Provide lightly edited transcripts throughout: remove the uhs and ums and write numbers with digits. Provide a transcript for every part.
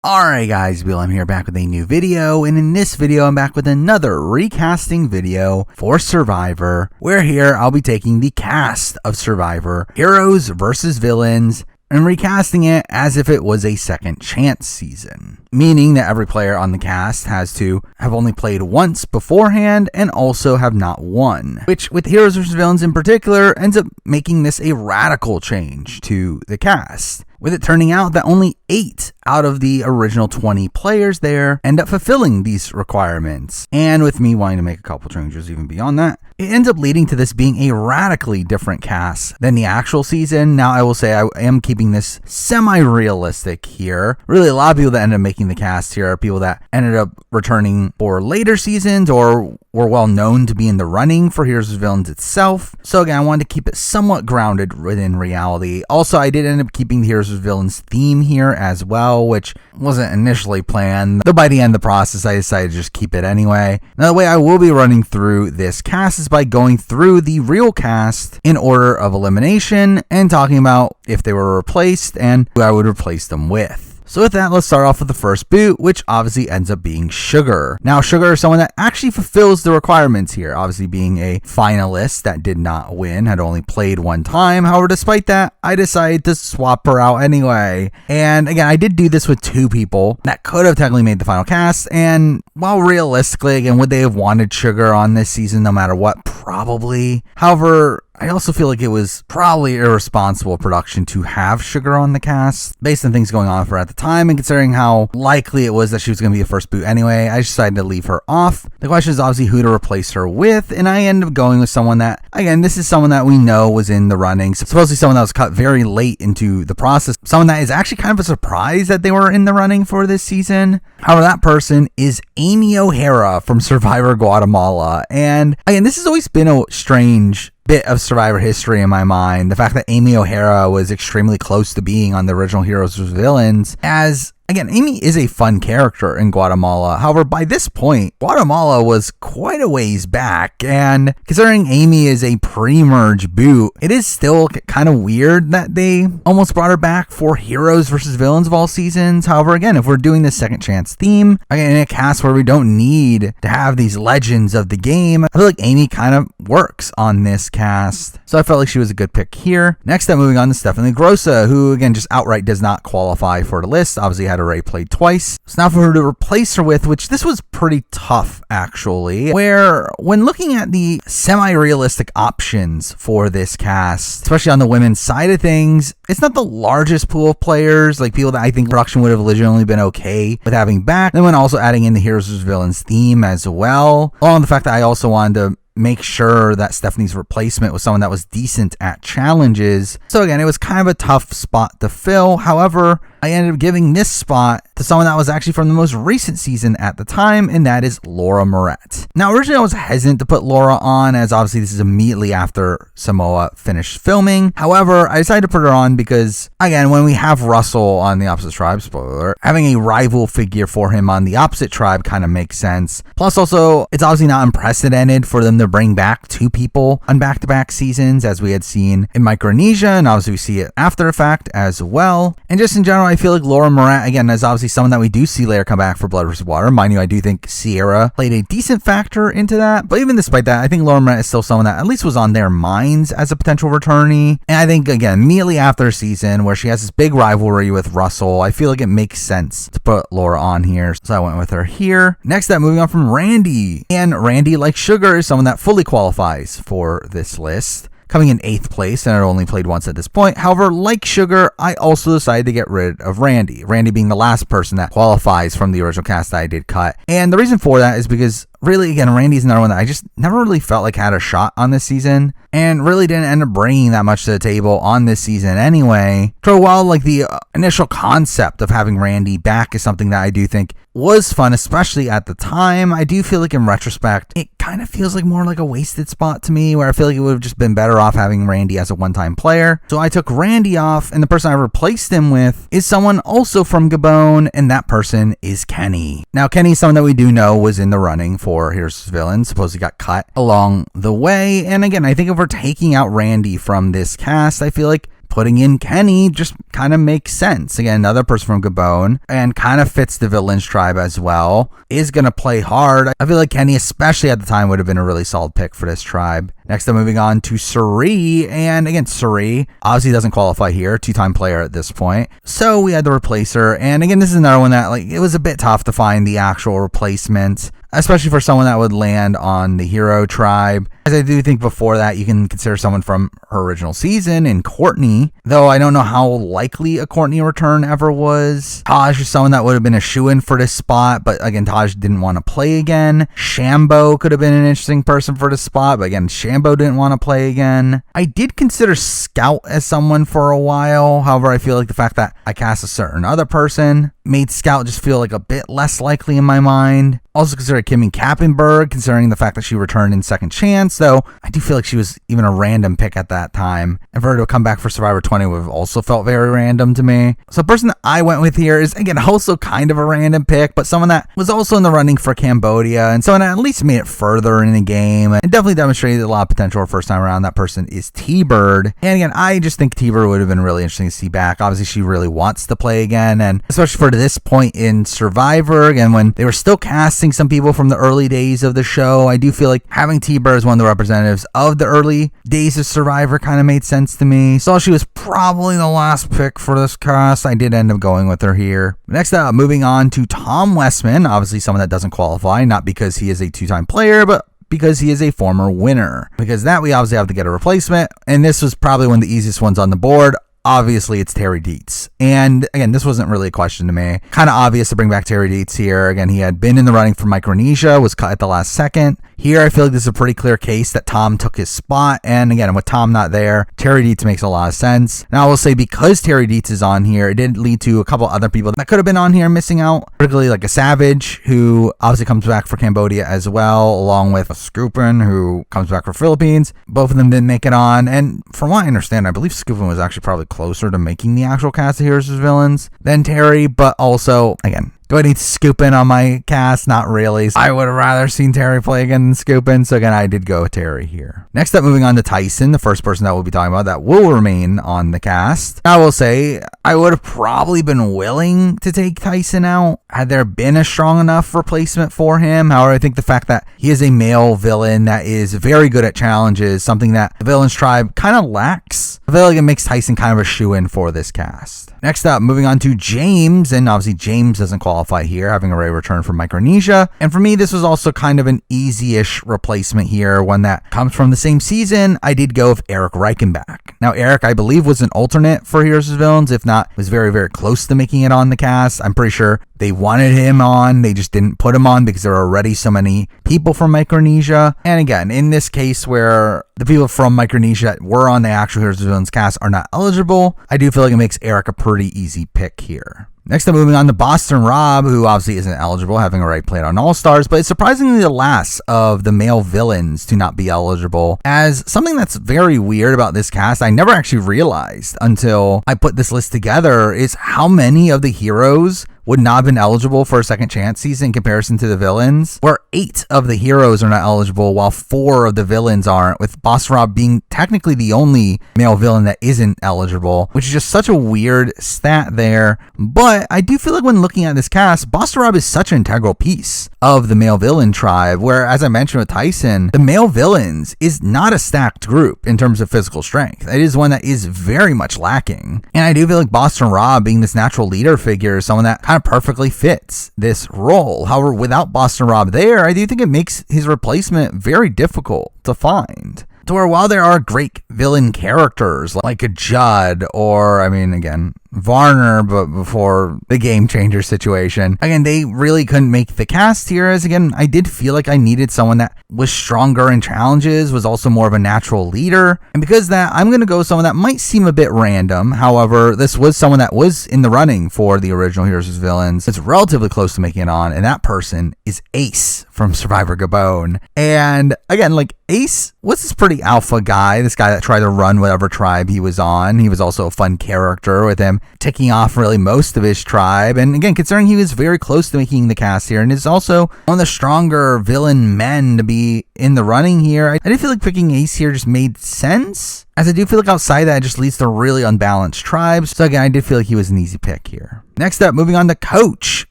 Alright guys, I'm here back with a new video, and in this video I'm back with another recasting video for Survivor, where here I'll be taking the cast of Survivor, heroes versus villains, and recasting it as if it was a second chance season. Meaning that every player on the cast has to have only played once beforehand and also have not won. Which, with heroes versus villains in particular, ends up making this a radical change to the cast, with it turning out that only 8 out of the original 20 players there end up fulfilling these requirements. And with me wanting to make a couple changes even beyond that, it ends up leading to this being a radically different cast than the actual season. Now, I will say I am keeping this semi-realistic here. Really, a lot of people that ended up making the cast here are people that ended up returning for later seasons or were well known to be in the running for Heroes vs. Villains itself. So again, I wanted to keep it somewhat grounded within reality. Also, I did end up keeping the Heroes vs. Villains theme here as well, which wasn't initially planned, though by the end of the process I decided to just keep it anyway. Now, the way I will be running through this cast is by going through the real cast in order of elimination and talking about if they were replaced and who I would replace them with. So with that, let's start off with the first boot, which obviously ends up being Sugar. Now, Sugar is someone that actually fulfills the requirements here, obviously being a finalist that did not win, had only played one time. However, despite that, I decided to swap her out anyway. And again, I did do this with 2 people that could have technically made the final cast, and while realistically, again, would they have wanted Sugar on this season no matter what? Probably. However, I also feel like it was probably irresponsible production to have Sugar on the cast based on things going on for her at the time, and considering how likely it was that she was going to be a first boot anyway, I decided to leave her off. The question is obviously who to replace her with, and I ended up going with someone that, again, this is someone that we know was in the running, supposedly someone that was cut very late into the process, someone that is actually kind of a surprise that they were in the running for this season. However, that person is Amy O'Hara from Survivor Guatemala, and again, this has always been a strange bit of Survivor history in my mind. The fact that Amy O'Hara was extremely close to being on the original Heroes vs. Villains, as again, Amy is a fun character in Guatemala. However, by this point, Guatemala was quite a ways back, and considering Amy is a pre-merge boot, it is still kind of weird that they almost brought her back for Heroes vs. Villains of all seasons. However, again, if we're doing this second chance theme, again, in a cast where we don't need to have these legends of the game, I feel like Amy kind of works on this cast. So I felt like she was a good pick here. Next up, moving on to Stephanie Grossa, who again just outright does not qualify for the list. Obviously had already played twice. So now for her to replace her with, which this was pretty tough actually, where when looking at the semi-realistic options for this cast, especially on the women's side of things, it's not the largest pool of players, like people that I think production would have legitimately been okay with having back. And when also adding in the Heroes vs. Villains theme as well, along with the fact that I also wanted to make sure that Stephanie's replacement was someone that was decent at challenges. So again, it was kind of a tough spot to fill. However, I ended up giving this spot to someone that was actually from the most recent season at the time, and that is Laura Moret. Now, originally I was hesitant to put Laura on, as obviously this is immediately after Samoa finished filming. However, I decided to put her on because, again, when we have Russell on the opposite tribe, spoiler alert, having a rival figure for him on the opposite tribe kind of makes sense. Plus, also, it's obviously not unprecedented for them to bring back 2 people on back-to-back seasons, as we had seen in Micronesia, and obviously we see it after the fact as well. And just in general, I feel like Laura Moret, again, is obviously someone that we do see later come back for Blood vs. Water. Mind you, I do think Cirie played a decent factor into that, but even despite that, I think Laura Moret is still someone that at least was on their minds as a potential returnee. And I think, again, immediately after a season where she has this big rivalry with Russell, I feel like it makes sense to put Laura on here, so I went with her here. Next up, moving on from Randy. And Randy, like Sugar, is someone that fully qualifies for this list, coming in 8th place, and had only played once at this point. However, like Sugar, I also decided to get rid of Randy. Randy being the last person that qualifies from the original cast that I did cut. And the reason for that is because, really, again, Randy's another one that I just never really felt like had a shot on this season, and really didn't end up bringing that much to the table on this season anyway. For a while, like, the initial concept of having Randy back is something that I do think was fun, especially at the time. I do feel like in retrospect, it kind of feels like more like a wasted spot to me, where I feel like it would have just been better off having Randy as a one-time player. So I took Randy off, and the person I replaced him with is someone also from Gabon, and that person is Kenny. Now, Kenny's someone that we do know was in the running for Heroes vs. Villains, supposedly got cut along the way. And again, I think if we're taking out Randy from this cast, I feel like putting in Kenny just kind of makes sense. Again, another person from Gabon, and kind of fits the villains tribe as well. Is going to play hard. I feel like Kenny, especially at the time, would have been a really solid pick for this tribe. Next up, moving on to Cirie. And again, Cirie obviously doesn't qualify here, 2-time player at this point. So we had to replace her. And again, this is another one that it was a bit tough to find the actual replacement, especially for someone that would land on the hero tribe. As I do think before that, you can consider someone from her original season in Courtney, though I don't know how likely a Courtney return ever was. Taj is someone that would have been a shoo-in for this spot, but again, Taj didn't want to play again. Shambo could have been an interesting person for this spot, but again, Shambo didn't want to play again. I did consider Scout as someone for a while. However, I feel like the fact that I cast a certain other person made Scout just feel like a bit less likely in my mind. Also considered Kimmy Kappenberg, considering the fact that she returned in Second Chance, though I do feel like she was even a random pick at that time. And for her to come back for Survivor 20 would have also felt very random to me. So the person that I went with here is, again, also kind of a random pick, but someone that was also in the running for Cambodia, and someone that at least made it further in the game, and definitely demonstrated a lot of potential first time around. That person is T-Bird. And again, I just think T-Bird would have been really interesting to see back. Obviously, she really wants to play again, and especially for this point in Survivor, again, when they were still casting some people from the early days of the show, I do feel like having T-Bird as one of the representatives of the early days of Survivor kind of made sense to me. So she was probably the last pick for this cast. I did end up going with her here. Next up, moving on to Tom Westman, obviously someone that doesn't qualify, not because he is a 2-time player, but because he is a former winner. Because that we obviously have to get a replacement, and this was probably one of the easiest ones on the board. Obviously, it's Terry Dietz. And again, this wasn't really a question to me. Kind of obvious to bring back Terry Dietz here. Again, he had been in the running for Micronesia, was cut at the last second. Here, I feel like this is a pretty clear case that Tom took his spot. And again, with Tom not there, Terry Dietz makes a lot of sense. Now, I will say because Terry Dietz is on here, it did lead to a couple other people that could have been on here missing out, particularly like a Savage, who obviously comes back for Cambodia as well, along with a Scoopin, who comes back for Philippines. Both of them didn't make it on. And from what I understand, I believe Scoopin was actually probably closer to making the actual cast of Heroes vs. Villains than Terry, but also, again, do I need to scoop in on my cast? Not really. I would have rather seen Terry play again than scoop in. So again, I did go with Terry here. Next up, moving on to Tyson, the first person that we'll be talking about that will remain on the cast. I will say I would have probably been willing to take Tyson out had there been a strong enough replacement for him. However, I think the fact that he is a male villain that is very good at challenges, something that the Villains tribe kind of lacks, I feel like it makes Tyson kind of a shoo-in for this cast. Next up, moving on to James, and obviously James doesn't qualify here, having already returned from Micronesia. And for me, this was also kind of an easy-ish replacement here, one that comes from the same season. I did go with Eric Reichenbach. Now, Eric, I believe, was an alternate for Heroes vs. Villains, if not, was very, very close to making it on the cast. I'm pretty sure they wanted him on, they just didn't put him on because there were already so many people from Micronesia. And again, in this case where the people from Micronesia that were on the actual Heroes vs. Villains cast are not eligible, I do feel like it makes Eric a pretty easy pick here. Next up, moving on to Boston Rob, who obviously isn't eligible, having already played on All-Stars, but it's surprisingly the last of the male villains to not be eligible. As something that's very weird about this cast, I never actually realized until I put this list together, is how many of the heroes would not have been eligible for a second chance season in comparison to the villains, where 8 of the heroes are not eligible while 4 of the villains aren't, with Boston Rob being technically the only male villain that isn't eligible, which is just such a weird stat there. But I do feel like when looking at this cast, Boston Rob is such an integral piece of the male villain tribe, where, as I mentioned with Tyson, the male villains is not a stacked group in terms of physical strength. It is one that is very much lacking. And I do feel like Boston Rob, being this natural leader figure, is someone that kind of perfectly fits this role. However, without Boston Rob there, I do think it makes his replacement very difficult to find. To where while there are great villain characters like a Judd or, I mean, again, Varner, but before the game changer situation, again, they really couldn't make the cast here, as again, I did feel like I needed someone that was stronger in challenges, was also more of a natural leader. And because of that, I'm going to go with someone that might seem a bit random. However, this was someone that was in the running for the original Heroes vs. Villains. It's relatively close to making it on, and that person is Ace from Survivor Gabon. And again, like, Ace was this pretty alpha guy, this guy that tried to run whatever tribe he was on. He was also a fun character, with him ticking off really most of his tribe. And again, considering he was very close to making the cast here and is also one of the stronger villain men to be in the running here, I did feel like picking Ace here just made sense. as I do feel like outside that it just leads to really unbalanced tribes. So again, I did feel like he was an easy pick here. Next up, moving on to Coach.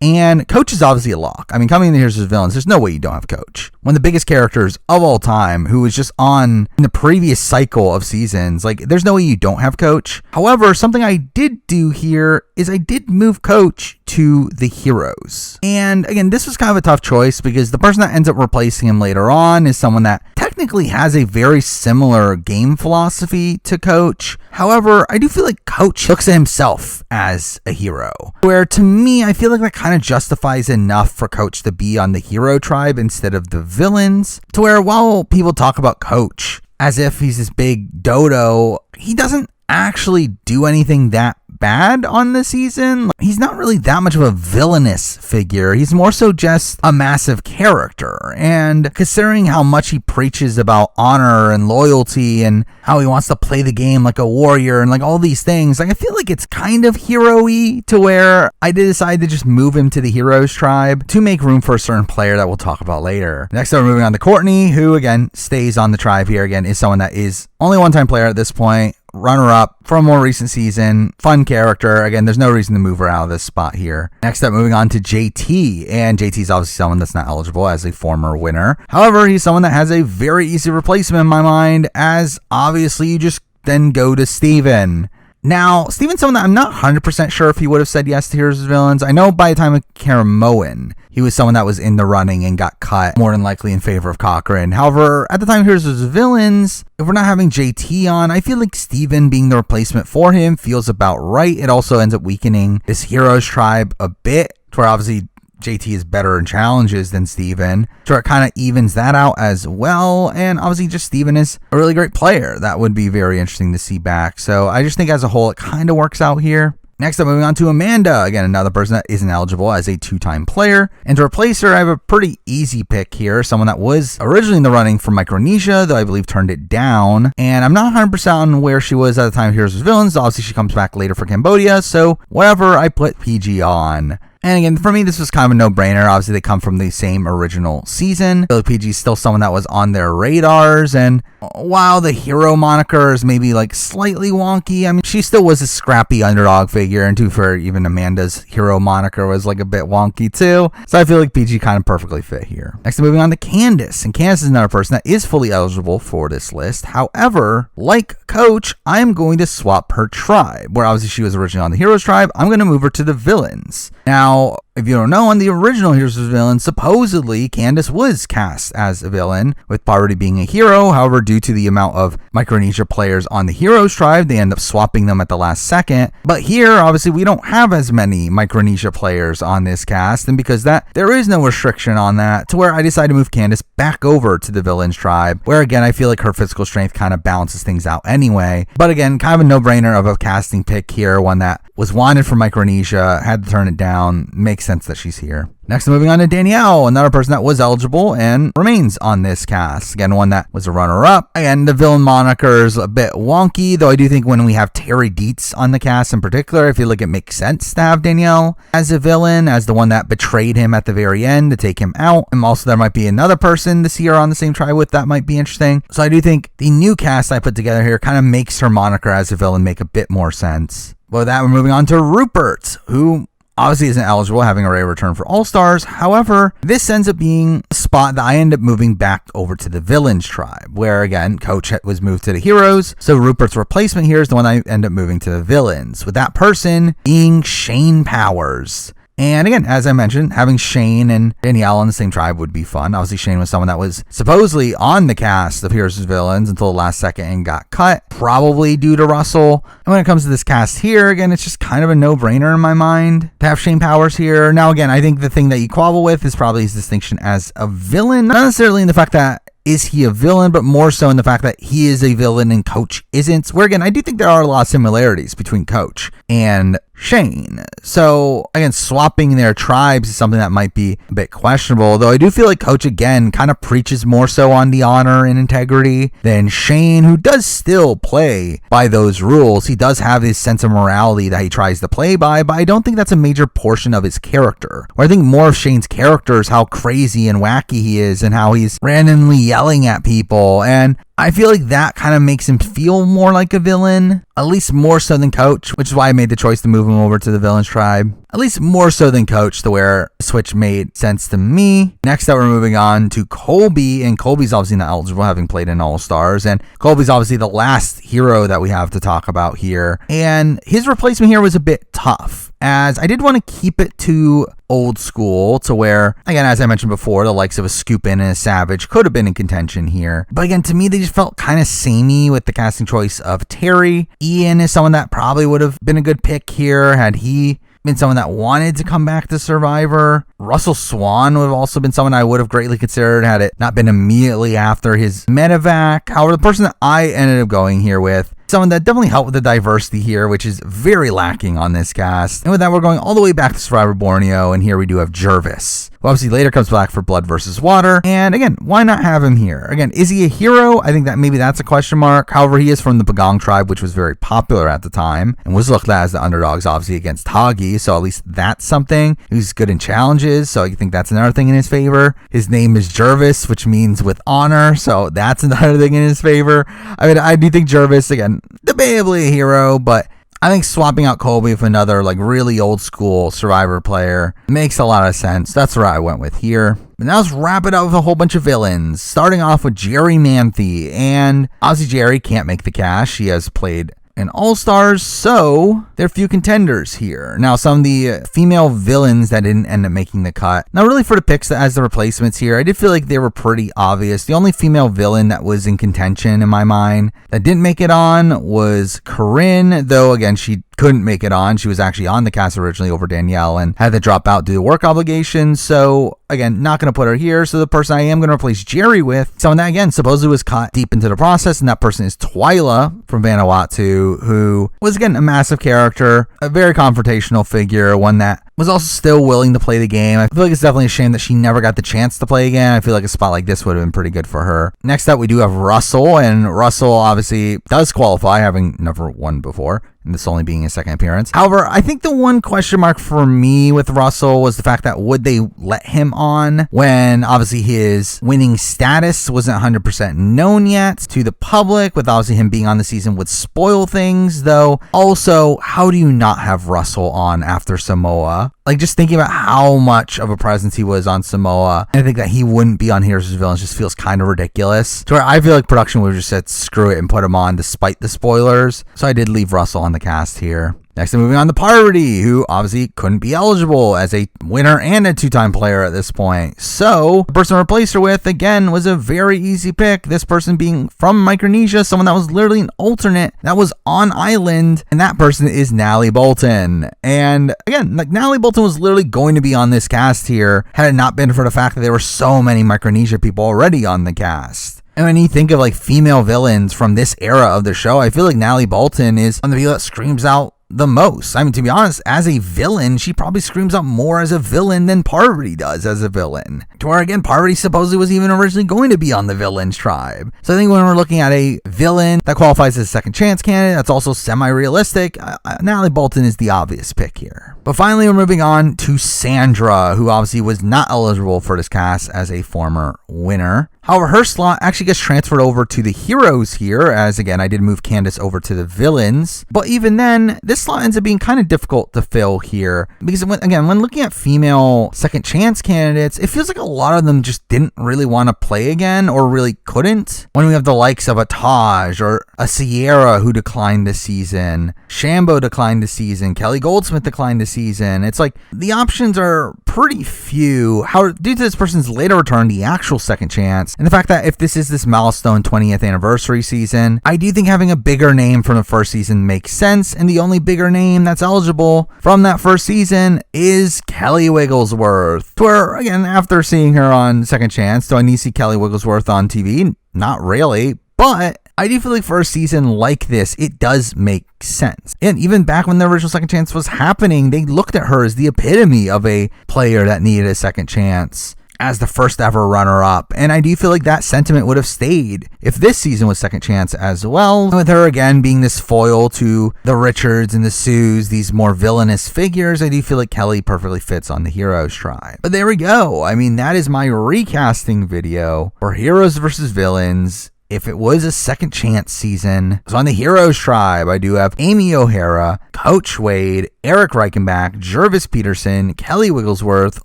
And Coach is obviously a lock. I mean, coming into Heroes vs. Villains, there's no way you don't have Coach. One of the biggest characters of all time who was just on in the previous cycle of seasons. Like, there's no way you don't have Coach. However, something I did do here is I did move Coach to the Heroes. And again, this was kind of a tough choice because the person that ends up replacing him later on is someone that technically has a very similar game philosophy to Coach. However, I do feel like Coach looks at himself as a hero, where to me, I feel like that kind of justifies enough for Coach to be on the hero tribe instead of the villains, to where while people talk about Coach as if he's this big dodo, he doesn't actually do anything that bad on the season. He's not really that much of a villainous figure. He's more so just a massive character. And considering how much he preaches about honor and loyalty and how he wants to play the game like a warrior and like all these things, like I feel like it's kind of hero-y, to where I did decide to just move him to the Heroes tribe to make room for a certain player that we'll talk about later. Next up, we're moving on to Courtney, who again stays on the tribe here. Again, is someone that is only one-time player at this point. Runner-up from a more recent season, fun character. Again, there's no reason to move her out of this spot here. Next up, moving on to JT, and JT is obviously someone that's not eligible as a former winner. However, he's someone that has a very easy replacement in my mind, as obviously you just then go to Steven. Now, Steven's someone that I'm not 100% sure if he would have said yes to Heroes vs. Villains. I know by the time of Caramoan, he was someone that was in the running and got cut more than likely in favor of Cochran. However, at the time of Heroes vs. Villains, if we're not having JT on, I feel like Steven being the replacement for him feels about right. It also ends up weakening this Heroes tribe a bit, to where obviously JT is better in challenges than Steven, so it kind of evens that out as well. And obviously just Steven is a really great player. That would be very interesting to see back. So I just think as a whole, it kind of works out here. Next up, moving on to Amanda. Again, another person that isn't eligible as a two-time player. And to replace her, I have a pretty easy pick here. Someone that was originally in the running for Micronesia, though I believe turned it down. And I'm not 100% on where she was at the time of Heroes vs. Villains. Obviously, she comes back later for Cambodia. So whatever, I put PG on. And again, for me, this was kind of a no-brainer. Obviously, they come from the same original season. Billy PG is still someone that was on their radars. And while the hero moniker is maybe like slightly wonky, I mean, she still was a scrappy underdog figure. And to be fair, even Amanda's hero moniker was like a bit wonky too. So I feel like PG kind of perfectly fit here. Next, moving on to Candice. And Candice is another person that is fully eligible for this list. However, like Coach, I'm going to swap her tribe. Where obviously she was originally on the Heroes tribe, I'm going to move her to the Villains. Now, if you don't know, on the original Heroes vs. Villains, supposedly Candice was cast as a villain, with Parvati being a hero. However, due to the amount of Micronesia players on the Heroes tribe, they end up swapping them at the last second. But here, obviously, we don't have as many Micronesia players on this cast, and because that, there is no restriction on that, to where I decided to move Candice back over to the Villains tribe, where again, I feel like her physical strength kind of balances things out anyway. But again, kind of a no-brainer of a casting pick here, one that was wanted for Micronesia, had to turn it down. Makes sense that she's here. Next, moving on to Danielle, another person that was eligible and remains on this cast. Again, one that was a runner-up. Again, the villain moniker is a bit wonky, though I do think when we have Terry Dietz on the cast in particular, I feel like it makes sense to have Danielle as a villain, as the one that betrayed him at the very end to take him out. And also there might be another person to see her on the same tribe with. That might be interesting. So I do think the new cast I put together here kind of makes her moniker as a villain make a bit more sense. But with that, we're moving on to Rupert, who obviously isn't eligible, having a rare return for All-Stars. However, this ends up being a spot that I end up moving back over to the Villains tribe, where again, Coach was moved to the Heroes. So Rupert's replacement here is the one I end up moving to the Villains, with that person being Shane Powers. And again, as I mentioned, having Shane and Danielle on the same tribe would be fun. Obviously, Shane was someone that was supposedly on the cast of Heroes vs. Villains until the last second and got cut, probably due to Russell. And when it comes to this cast here, again, it's just kind of a no-brainer in my mind to have Shane Powers here. Now, again, I think the thing that you quabble with is probably his distinction as a villain, not necessarily in the fact that is he a villain, but more so in the fact that he is a villain and Coach isn't. Where again, I do think there are a lot of similarities between Coach and Shane. So again, swapping their tribes is something that might be a bit questionable, though I do feel like Coach again kind of preaches more so on the honor and integrity than Shane, who does still play by those rules. He does have his sense of morality that he tries to play by, but I don't think that's a major portion of his character. Where I think more of Shane's character is how crazy and wacky he is and how he's randomly yelling at people, and I feel like that kind of makes him feel more like a villain, at least more so than Coach, which is why I made the choice to move him over to the Villains tribe. At least more so than Coach, to where switch made sense to me. Next up, we're moving on to Colby, and Colby's obviously not eligible, having played in All-Stars, and Colby's obviously the last hero that we have to talk about here, and his replacement here was a bit tough, as I did want to keep it to old school, to where, again, as I mentioned before, the likes of a Scoop In and a Savage could have been in contention here. But again, to me, they just felt kind of samey with the casting choice of Terry. Ian is someone that probably would have been a good pick here had he been someone that wanted to come back to Survivor. Russell Swan would have also been someone I would have greatly considered had it not been immediately after his medevac. However, the person that I ended up going here with, someone that definitely helped with the diversity here, which is very lacking on this cast. And with that, we're going all the way back to Survivor Borneo, and here we do have Jervis, who obviously later comes back for Blood versus Water. And again, why not have him here? Again, is he a hero? I think that maybe that's a question mark. However, he is from the Pagong tribe, which was very popular at the time, and was looked at as the underdogs, obviously, against Hagi. So at least that's something. He's good in challenges, so I think that's another thing in his favor. His name is Jervis, which means with honor, so that's another thing in his favor. I mean, I do think Jervis, again, debatably a hero, but I think swapping out Colby with another like really old school Survivor player makes a lot of sense. That's where I went with here. But now let's wrap it up with a whole bunch of villains, starting off with Jerri Manthe. And obviously Jerri can't make the cast. She has played in All-Stars, so there are few contenders here. Now, some of the female villains that didn't end up making the cut. Now, really for the picks as the replacements here, I did feel like they were pretty obvious. The only female villain that was in contention in my mind that didn't make it on was Corinne, though, again, she couldn't make it on. She was actually on the cast originally over Danielle and had to drop out due to work obligations. So again, not going to put her here. So the person I am going to replace Jerri with, someone that again supposedly was caught deep into the process, and that person is Twyla from Vanuatu, who was again a massive character, a very confrontational figure, one that was also still willing to play the game. I feel like it's definitely a shame that she never got the chance to play again. I feel like a spot like this would have been pretty good for her. Next up, we do have Russell, and Russell obviously does qualify, having never won before, and this only being his second appearance. However, I think the one question mark for me with Russell was the fact that would they let him on when obviously his winning status wasn't 100% known yet to the public, with obviously him being on the season would spoil things, though. Also, how do you not have Russell on after Samoa? Like, just thinking about how much of a presence he was on Samoa, and I think that he wouldn't be on Heroes vs. Villains just feels kind of ridiculous. To where I feel like production would have just said, screw it, and put him on despite the spoilers. So I did leave Russell on the cast here. Next, I'm moving on to Parvati, who obviously couldn't be eligible as a winner and a two-time player at this point. So, the person I replaced her with, again, was a very easy pick. This person being from Micronesia, someone that was literally an alternate that was on island, and that person is Natalie Bolton. And again, like, Natalie Bolton was literally going to be on this cast here had it not been for the fact that there were so many Micronesia people already on the cast. And when you think of like female villains from this era of the show, I feel like Natalie Bolton is one of the people that screams out the most. I mean, to be honest, as a villain, she probably screams out more as a villain than Parvati does as a villain. To where, again, Parvati supposedly was even originally going to be on the Villains tribe. So I think when we're looking at a villain that qualifies as a second chance candidate, that's also semi-realistic, Natalie Bolton is the obvious pick here. But finally, we're moving on to Sandra, who obviously was not eligible for this cast as a former winner. However, her slot actually gets transferred over to the Heroes here, as again, I did move Candice over to the Villains. But even then, this slot ends up being kind of difficult to fill here. Because when looking at female second chance candidates, it feels like a lot of them just didn't really want to play again, or really couldn't. When we have the likes of a Taj, or a Cirie who declined this season, Shambo declined this season, Kelly Goldsmith declined this season. It's like, the options are pretty few. Due to this person's later return, the actual second chance, and the fact that if this is this milestone 20th anniversary season, I do think having a bigger name from the first season makes sense, and the only bigger name that's eligible from that first season is Kelly Wigglesworth. Where, again, after seeing her on Second Chance, do I need to see Kelly Wigglesworth on TV? Not really. But I do feel like for a season like this, it does make sense. And even back when the original second chance was happening, they looked at her as the epitome of a player that needed a second chance as the first ever runner-up. And I do feel like that sentiment would have stayed if this season was second chance as well, with her again being this foil to the Richards and the Sues, these more villainous figures. I do feel like Kelly perfectly fits on the Heroes tribe. But there we go. I mean, that is my recasting video for Heroes versus Villains if it was a second chance season. So on the Heroes tribe, I do have Amy O'Hara, Coach Wade, Eric Reichenbach, Jervis Peterson, Kelly Wigglesworth,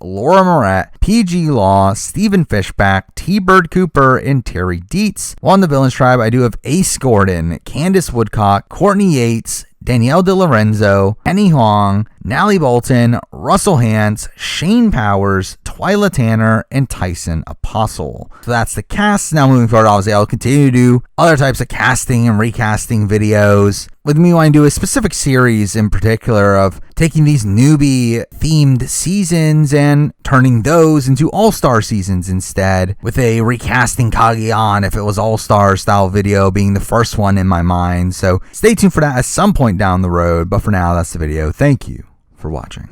Laura Moret, PG Law, Stephen Fishback, T-Bird Cooper, and Terry Dietz. While on the Villains tribe, I do have Ace Gordon, Candice Woodcock, Courtney Yates, Danielle DeLorenzo, Penny Huang, Nally Bolton, Russell Hantz, Shane Powers, Twyla Tanner, and Tyson Apostle. So that's the cast. Now moving forward, obviously I'll continue to do other types of casting and recasting videos. With me wanting to do a specific series in particular of taking these newbie themed seasons and turning those into all-star seasons instead, with a recasting Kage-on if it was all-star style video being the first one in my mind. So stay tuned for that at some point down the road, but for now that's the video. Thank you for watching.